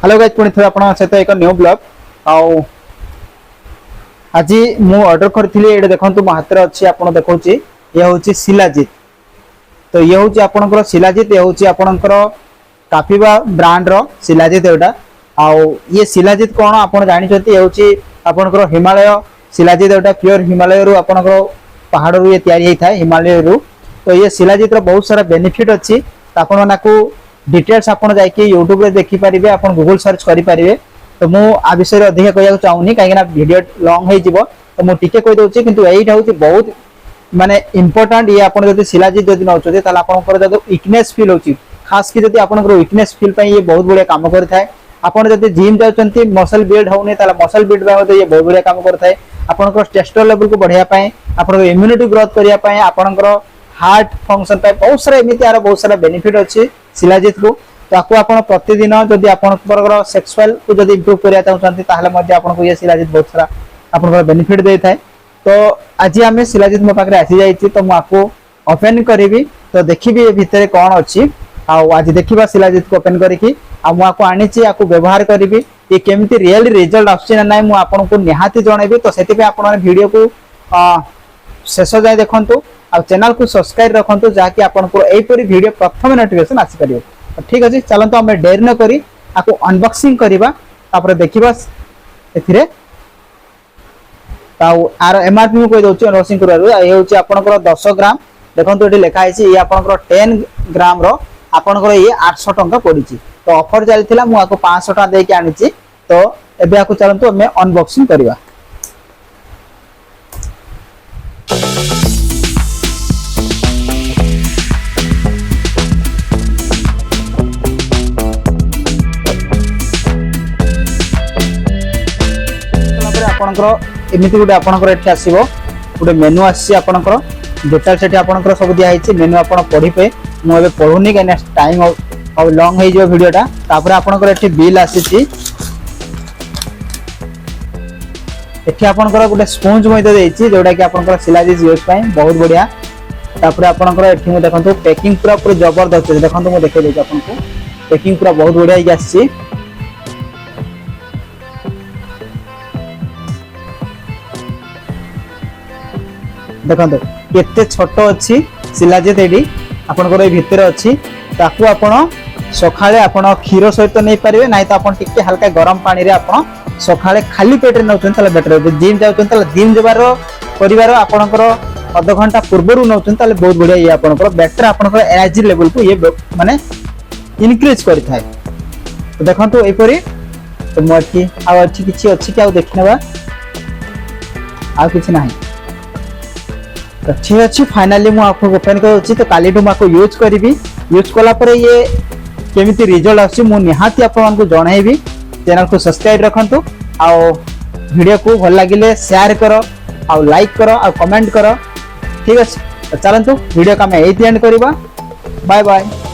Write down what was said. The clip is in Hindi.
हेलो गाइस पुणी थे आपन सहित एक न्यू ब्लॉग आउ आज मु ऑर्डर करथिली एडे देखंतु मो हाथ रे अछि आपन देखौची ये होची शिलाजीत। तो ये होची आपनकर शिलाजीत, ये होची आपनकर कापिवा ब्रांड रो शिलाजीत एटा। आउ ये शिलाजीत कोन आपन जानि छथि, ये होची आपनकर हिमालय शिलाजीत एटा प्योर हिमालय रो आपनकर पहाड़ रो ये तयारी हेइ थाए हिमालय रो। तो ये शिलाजीत रो बहुत सारा बेनिफिट अछि, आपन नाकू डिटेल्स आपन जाई कि YouTube रे देखि परिबे, आपन गूगल सर्च करि परिबे। तो मु आ विषय रे अधिक कहया चाहूनी काहे ना वीडियो लॉन्ग हे जिवो। तो मु टिके कहि दोछि किंतु एइटा होछि बहुत माने इंपोर्टेंट। ये आपन जदि शिलाजीत जदि नउछते ताला आपनकर जदि वीकनेस फील होछि, खास कि जदि आपनकर वीकनेस फील पई ये बहुत बढिया काम करथाय। आपन जदि जिम जाउचंती मसल बिल्ड होउनी ताला मसल बिल्ड पई मते ये बहुत बढिया काम करथाय। आपनकर टेस्टोस्टेरोन लेवल को बढ़िया पई, आपनकर इम्यूनिटी ग्रोथ करिया पई, आपनकर हार्ट फंक्शन पई बहुत सारा एमिति आरो बहुत सारा बेनिफिट अछि शिलाजीत को। ताको आपण प्रतिदिन जदि आपनकर सेक्सुअल को जदि इंप्रूव करिया चाहउचंती ताहले मध्ये आपनको ये शिलाजीत बहुत सारा आपनकर बेनिफिट देइ थाए। तो आज आमे शिलाजीत मो पाखरे आसी जाईची, तो मु आपको ओपन करिवि तो देखिबि ए भितरे कोन अछि। आ आज देखिबा शिलाजीत को ओपन करिकि आ मु आपको आनिची आपको व्यवहार करिवि, ये केमिति रियल रिजल्ट आछि ना नाइ मु आपनको निहाती जणैबि। तो सेति पे आपण वीडियो को शेष जाय देखंतु आ चैनल को सब्सक्राइब रखंतु जाकि आपनको एपरि वीडियो प्रथम नोटिफिकेशन आसी परियो। ठीक अछि, चलंतु हमें देर न करी आपको अनबॉक्सिंग करिबा, तापर देखिबा एथिरे ताऊ आर एमआरपी मु कहि दोछि अनबॉक्सिंग करबारु। ए होछि आपनकर 10 ग्राम देखंतु एठी लिखा आइछि, ये आपनकर 10 ग्राम रो आपनकर ये 800 टंका पडिछि। तो ऑफर चलिथिला मु आपको 500 टंका दे के आनिछि। तो एबे आपको चलंतु हमें अनबॉक्सिंग करिबा। आपनकर एमिति गुटे आपनकर एठी आसीबो गुटे मेनू आसी, आपनकर डिटेल्स एठी आपनकर सब दिया हिछि। मेनू आपन पढि पे मु एबे पढुनी के नेक्स्ट टाइम और लॉन्ग हे जो वीडियोटा। तापर आपनकर एठी बिल आसीछि, एठी आपनकर गुटे स्पंज मध्ये देइछि जोडा कि आपनकर शिलाजीत यूज पय बहुत बढ़िया। तापर आपनकर एठी मु देखंतु पैकिंग पूरा पूरा जबरदस्त छै, देखंतु मु देखै देछि आपनको पैकिंग पूरा बहुत बढ़िया हे आसी। देखंतु केते छोट अछि शिलाजीत एडी आपनकर ए भितर अछि। ताकू आपण सखाळे आपण खीर सहित नै परिबे, नै तो आपण टिके हल्का गरम पानी रे आपण सखाळे खाली पेट रे नउछन तले बेटर। जिम जाउछन तले जिम जेबारो परिवार आपनकर आधा घंटा पूर्वरु नउछन तले बहुत बढ़िया ये आपनकर बेटर आपनकर एनर्जी लेवल को ये माने इंक्रीज करि थाए। तो देखंतु एपरि तो मोठी आ अछि किछि अछि कि आ देखिनबा आ किछि नाही। तो ठीक अच्छे फाइनाली मु आपको ओपन कर तो काली आपको यूज करी। यूज कला पर ये केमिति रिजल्ट आछि मु निहाती आपको जणाइबी। चैनल को सब्सक्राइब रखंतु आ वीडियो को भल लागिले शेयर करो आ लाइक करो आ कमेंट करो। ठीक अच्छे, तो चलंतु वीडियो का मैं एंड करबा। Bye bye.